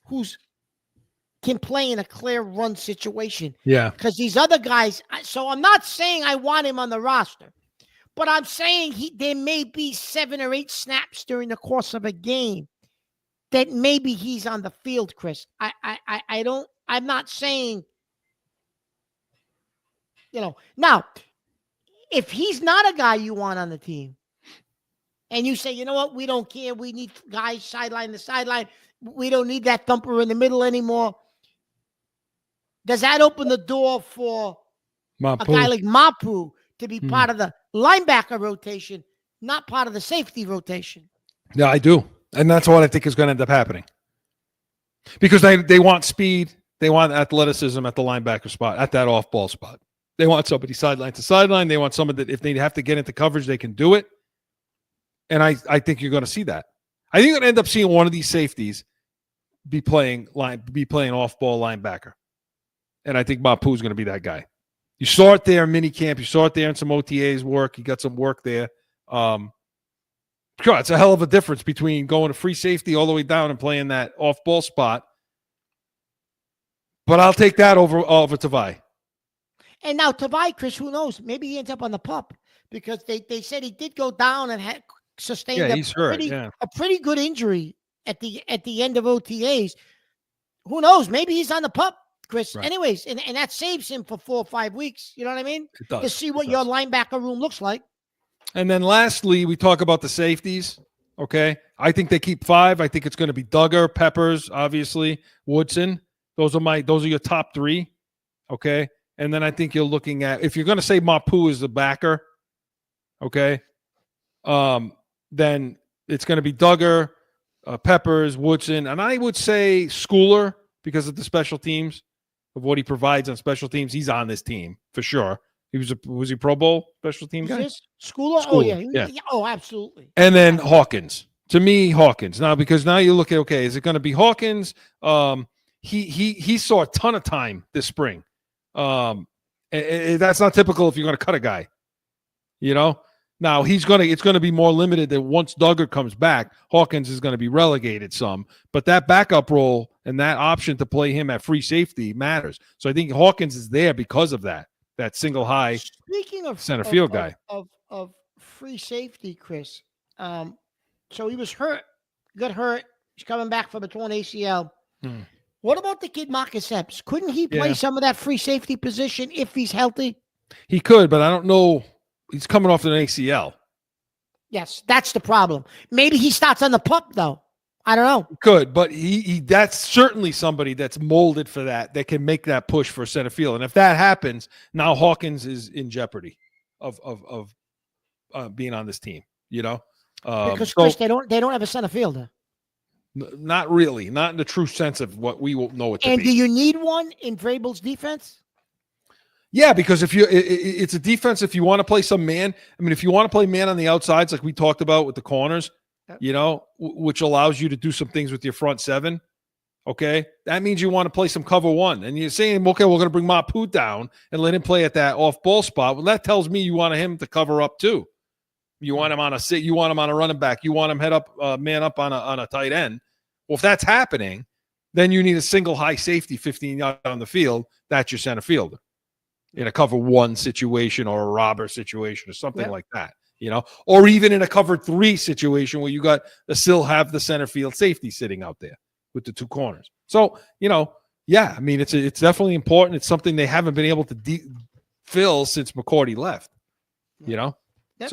who's can play in a clear run situation. Yeah. Because these other guys, so I'm not saying I want him on the roster, but I'm saying there may be 7 or 8 snaps during the course of a game that maybe he's on the field, Chris. I'm not saying, you know, now, if he's not a guy you want on the team, and you say, you know what, we don't care, we need guys sideline to sideline, we don't need that thumper in the middle anymore, does that open the door for a guy like Mapu to be part of the linebacker rotation, not part of the safety rotation? Yeah, I do. And that's what I think is going to end up happening. Because they want speed, they want athleticism at the linebacker spot, at that off-ball spot. They want somebody sideline to sideline. They want someone that if they have to get into coverage, they can do it. And I think you're going to see that. I think you're going to end up seeing one of these safeties be playing off-ball linebacker. And I think Mapu is going to be that guy. You saw it there in minicamp. You saw it there in some OTAs work. You got some work there. Sure, it's a hell of a difference between going to free safety all the way down and playing that off-ball spot. But I'll take that over Tavai. And now Tavai, Chris, who knows? Maybe he ends up on the pup because they said he did go down and had sustained a pretty good injury at the end of OTAs. Who knows? Maybe he's on the pup, Chris. Right. Anyways, and that saves him for 4 or 5 weeks. You know what I mean? It does. To see what your linebacker room looks like. And then lastly, we talk about the safeties. Okay. I think they keep 5. I think it's going to be Duggar, Peppers, obviously, Woodson. Those are your top 3. Okay. And then I think you're looking at, if you're going to say Mapu is the backer, okay, then it's going to be Duggar, Peppers, Woodson, and I would say Schooler because of the special teams, of what he provides on special teams. He's on this team for sure. Was he Pro Bowl special team guy? Schooler? Oh, yeah. Oh, absolutely. And then Hawkins. To me, Hawkins. Now, because now you look at, okay, is it going to be Hawkins? He saw a ton of time this spring. That's not typical if you're going to cut a guy, you know. Now it's going to be more limited that once Duggar comes back, Hawkins is going to be relegated some, but that backup role and that option to play him at free safety matters. So I think Hawkins is there because of that single high. Speaking of center field guy of free safety, Chris. So he was hurt, got hurt. He's coming back from a torn ACL. What about the kid Marcus Epps? Couldn't he play some of that free safety position if he's healthy? He could, but I don't know. He's coming off an ACL. Yes, that's the problem. Maybe he starts on the pup, though. I don't know. Could, but he that's certainly somebody that's molded for that can make that push for center field. And if that happens, now Hawkins is in jeopardy of being on this team, you know? Because Chris, they don't have a center fielder. Not really, not in the true sense of what we will know it to be. And do you need one in Vrabel's defense? Yeah, because it's a defense. If you want to play some man, I mean, if you want to play man on the outsides, like we talked about with the corners, you know, which allows you to do some things with your front 7. Okay, that means you want to play some cover 1, and you're saying, okay, we're going to bring Mapu down and let him play at that off-ball spot. Well, that tells me you want him to cover up too. You want him on a running back. You want him man up on a tight end. Well, if that's happening, then you need a single high safety 15 yards down the field. That's your center fielder in a cover 1 situation or a robber situation or something like that, you know, or even in a cover 3 situation where you still have the center field safety sitting out there with the 2 corners. So, you know, I mean, it's definitely important. It's something they haven't been able to fill since McCourty left, you know? Yep.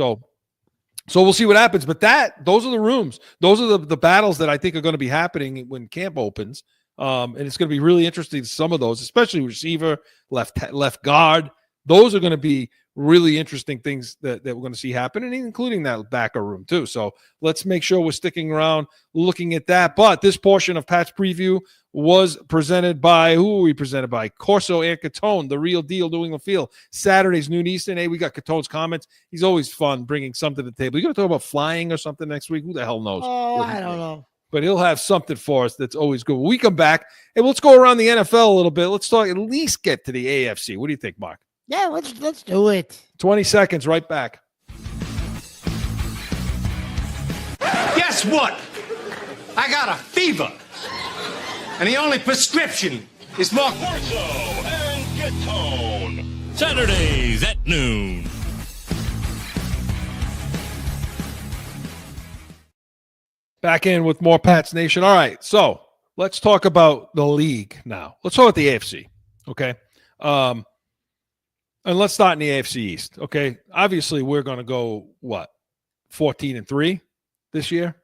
So we'll see what happens. But those are the rooms. Those are the battles that I think are going to be happening when camp opens. And it's going to be really interesting. Some of those, especially receiver, left guard. Those are going to be really interesting things that we're going to see happen, and including that backer room too. So let's make sure we're sticking around looking at that. But this portion of Pat's preview was presented by, who were we presented by? Corso Catone, the real deal, New England Field. Saturdays, noon Eastern. Hey, we got Catone's comments. He's always fun bringing something to the table. You going to talk about flying or something next week? Who the hell knows? Oh, I don't know. But he'll have something for us that's always good. When we come back, and let's go around the NFL a little bit. Let's talk, at least get to the AFC. What do you think, Mark? Yeah, let's do it. 20 seconds, right back. Guess what? I got a fever. And the only prescription is more Corso and Catone. Saturdays at noon. Back in with more Pats Nation. All right, so let's talk about the league now. Let's talk about the AFC, okay? And let's start in the AFC East, okay? Obviously, we're going to go, 14-3 this year?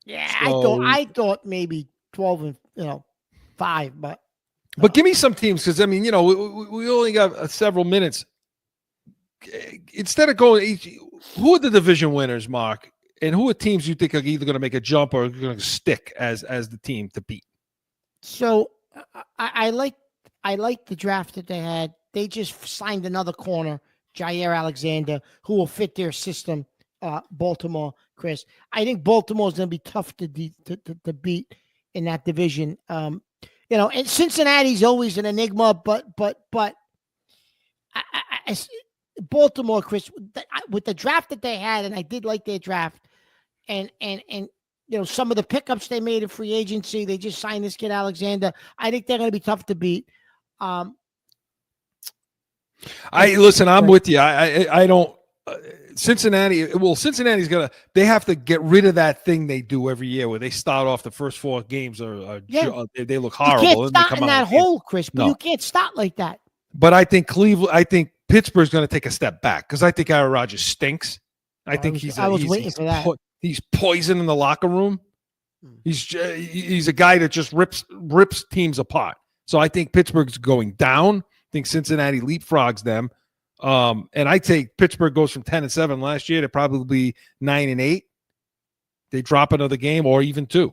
Yeah, So, I thought maybe 12 and 5, but give me some teams, because, I mean, we only got several minutes. Instead of going, who are the division winners, Mark? And who are teams you think are either going to make a jump or going to stick as the team to beat? So I like the draft that they had. They just signed another corner, Jair Alexander, who will fit their system. Baltimore, Chris. I think Baltimore is going to be tough to beat in that division. And Cincinnati's always an enigma, but Baltimore, Chris, with the draft that they had, and I did like their draft, and some of the pickups they made in free agency, they just signed this kid Alexander. I think they're going to be tough to beat. I'm with you. I don't. Cincinnati's they have to get rid of that thing they do every year where they start off the first 4 games they look horrible. You can't start in that hole, Chris, but you can't start like that. But I think Pittsburgh's going to take a step back because I think Aaron Rodgers stinks. I was waiting for that. He's poison in the locker room. He's a guy that just rips teams apart. So I think Pittsburgh's going down. I think Cincinnati leapfrogs them. And I take Pittsburgh goes from 10-7 last year to probably 9-8. They drop another game or even 2.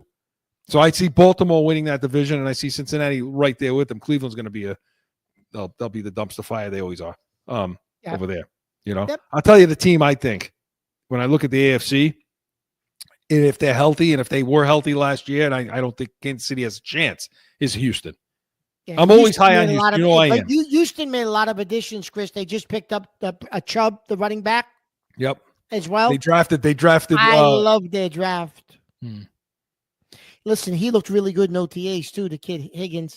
So I see Baltimore winning that division, and I see Cincinnati right there with them. Cleveland's going to be they'll be the dumpster fire they always are over there. Yep. I'll tell you the team I think when I look at the AFC, and if they're healthy and if they were healthy last year, and I don't think Kansas City has a chance, is Houston. Yeah, I'm always high on Houston. I am. Houston made a lot of additions, Chris. They just picked up a Chubb, the running back. Yep. As well. They drafted. I love their draft. Listen, he looked really good in OTAs too. The kid Aiden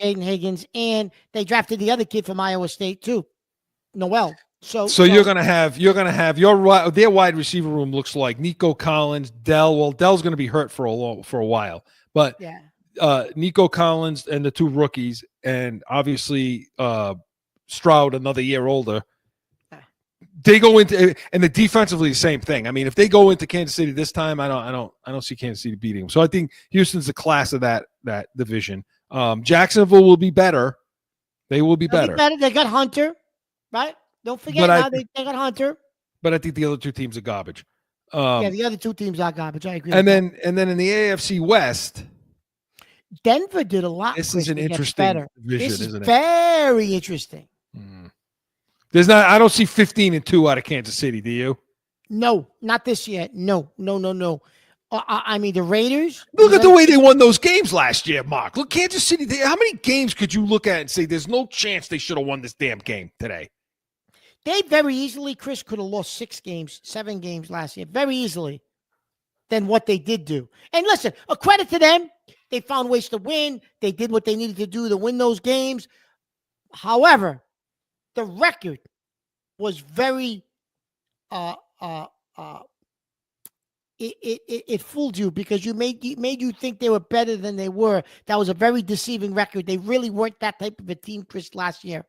Higgins, and they drafted the other kid from Iowa State too, Noel. So you're gonna have their wide receiver room looks like Nico Collins, Dell. Well, Dell's gonna be hurt for a while, but yeah. Nico Collins and the 2 rookies, and obviously Stroud another year older. They go into and the defensively the same thing. I mean, if they go into Kansas City this time, I don't see Kansas City beating them. So I think Houston's the class of that division. Jacksonville will be better. They will be better. They got Hunter, right? Don't forget they got Hunter. But I think the other 2 teams are garbage. The other 2 teams are garbage. I agree. And then in the AFC West, Denver did a lot. This is an interesting division, isn't it? Very interesting. I don't see 15-2 out of Kansas City. Do you? No, not this year. No. I mean, the Raiders. Look at the way they won those games last year, Mark. Look, Kansas City. How many games could you look at and say there's no chance they should have won this damn game today? They very easily, Chris, could have lost 7 games last year. Very easily than what they did do. And listen, a credit to them. They found ways to win. They did what they needed to do to win those games. However, the record was very it fooled you because you made you think they were better than they were. That was a very deceiving record. They really weren't that type of a team, Chris, last year.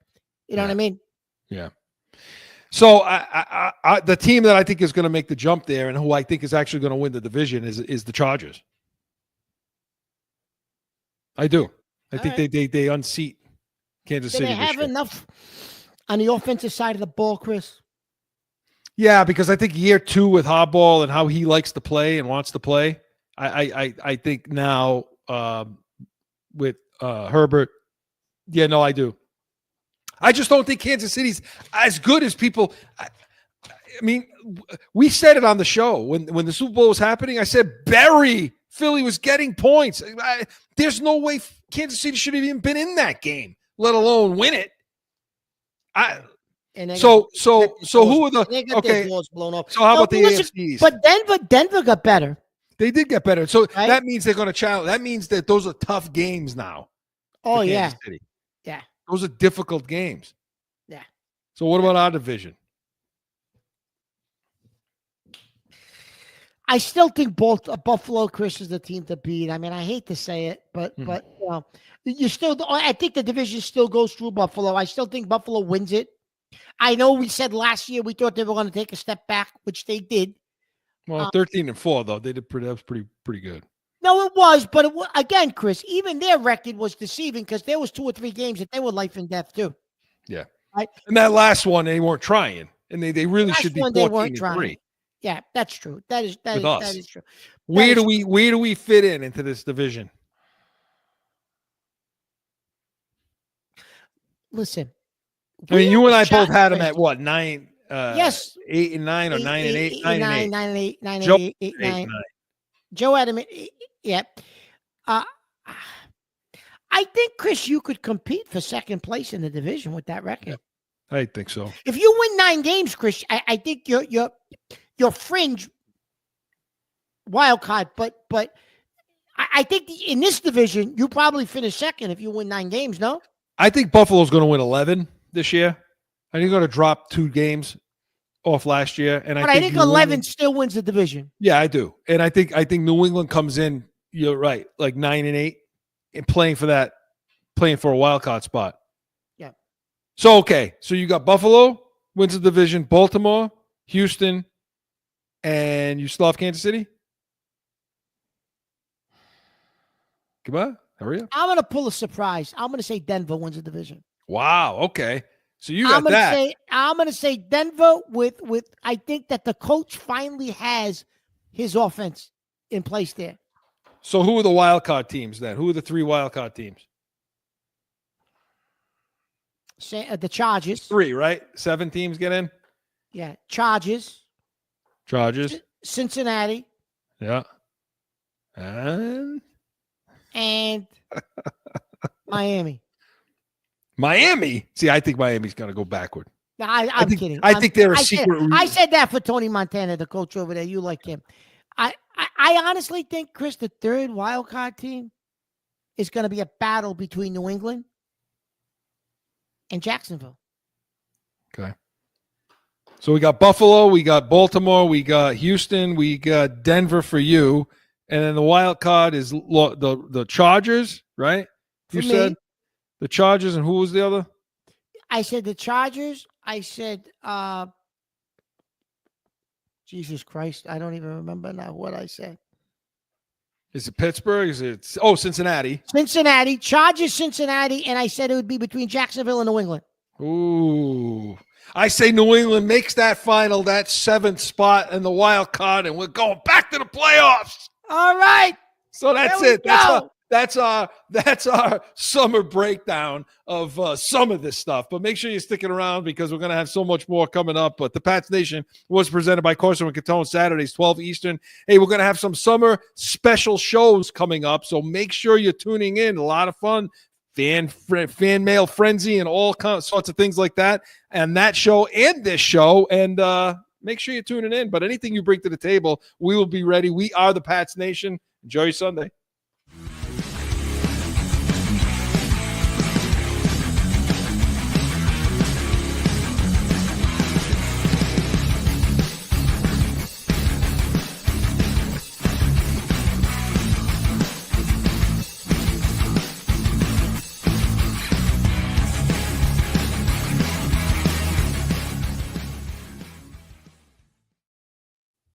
You know what I mean? Yeah. So the team that I think is going to make the jump there and who I think is actually going to win the division is the Chargers. I do. I think they unseat Kansas City. Do they have enough on the offensive side of the ball, Chris? Yeah, because I think year 2 with Harbaugh and how he likes to play and wants to play, I think now with Herbert, yeah, no, I do. I just don't think Kansas City's as good as people. I mean, we said it on the show when the Super Bowl was happening. I said Philly was getting points. There's no way Kansas City should have even been in that game, let alone win it. So who are the okay? Blown up. So how about the AFCs? But Denver got better. They did get better. So right? That means they're going to challenge. That means that those are tough games now. Oh yeah, City. Yeah. Those are difficult games. Yeah. So what about our division? I still think Buffalo, Chris, is the team to beat. I mean, I hate to say it, but you still. I think the division still goes through Buffalo. I still think Buffalo wins it. I know we said last year we thought they were going to take a step back, which they did. Well, 13-4 though, they did that was pretty good. No, it was, but again, Chris, even their record was deceiving because there was 2 or 3 games that they were life and death too. Yeah, right. And that last one they weren't trying, and they really should be 14-3. Yeah, that's true. That is true. Where do we fit into this division? Listen, I mean, you and I both had them at what 9? Yes, 8 and 9 or 9 and 8, 9 and 8, 9 and 8, 9 Joe, and 8, 9. Joe had him. Yeah. I think, Chris, you could compete for second place in the division with that record. Yeah, I think so. If you win 9 games, Chris, I think you're fringe wild card, but I think in this division you probably finish second if you win 9 games. No, I think Buffalo's going to win 11 this year. I think they're going to drop 2 games off last year, and I think 11 still wins the division. Yeah, I do, and I think New England comes in. You're right, like 9 and 8, and playing for a wild card spot. Yeah. So okay, so you got Buffalo wins the division, Baltimore, Houston, and you still have Kansas City. Come on, hurry up. I'm going to pull a surprise. I'm going to say Denver wins the division. Wow. Okay. So you got that. I'm going to say Denver with I think that the coach finally has his offense in place there. So who are the wild card teams then? Who are the 3 wild card teams? The Chargers. 3, right? 7 teams get in? Yeah. Chargers. Cincinnati. Yeah. And Miami. Miami? See, I think Miami's going to go backward. I'm kidding. I think they're a secret. I said that for Tony Montana, the coach over there. You like him. I honestly think, Chris, the 3rd wild card team is going to be a battle between New England and Jacksonville. Okay. So we got Buffalo, we got Baltimore, we got Houston, we got Denver for you, and then the wild card is the Chargers, right? You said the Chargers, and who was the other? I said the Chargers. I said, Jesus Christ, I don't even remember now what I said. Is it Pittsburgh? Is it Cincinnati? Cincinnati, Chargers, Cincinnati, and I said it would be between Jacksonville and New England. Ooh. I say New England makes that 7th spot in the wild card, and we're going back to the playoffs. All right. So that's it. That's our summer breakdown of some of this stuff. But make sure you're sticking around because we're going to have so much more coming up. But the Pats Nation was presented by Corso Catone, Saturdays, 12 Eastern. Hey, we're going to have some summer special shows coming up. So make sure you're tuning in. A lot of fun. Fan mail frenzy and all sorts of things like that. And that show and this show. And make sure you're tuning in. But anything you bring to the table, we will be ready. We are the Pats Nation. Enjoy your Sunday.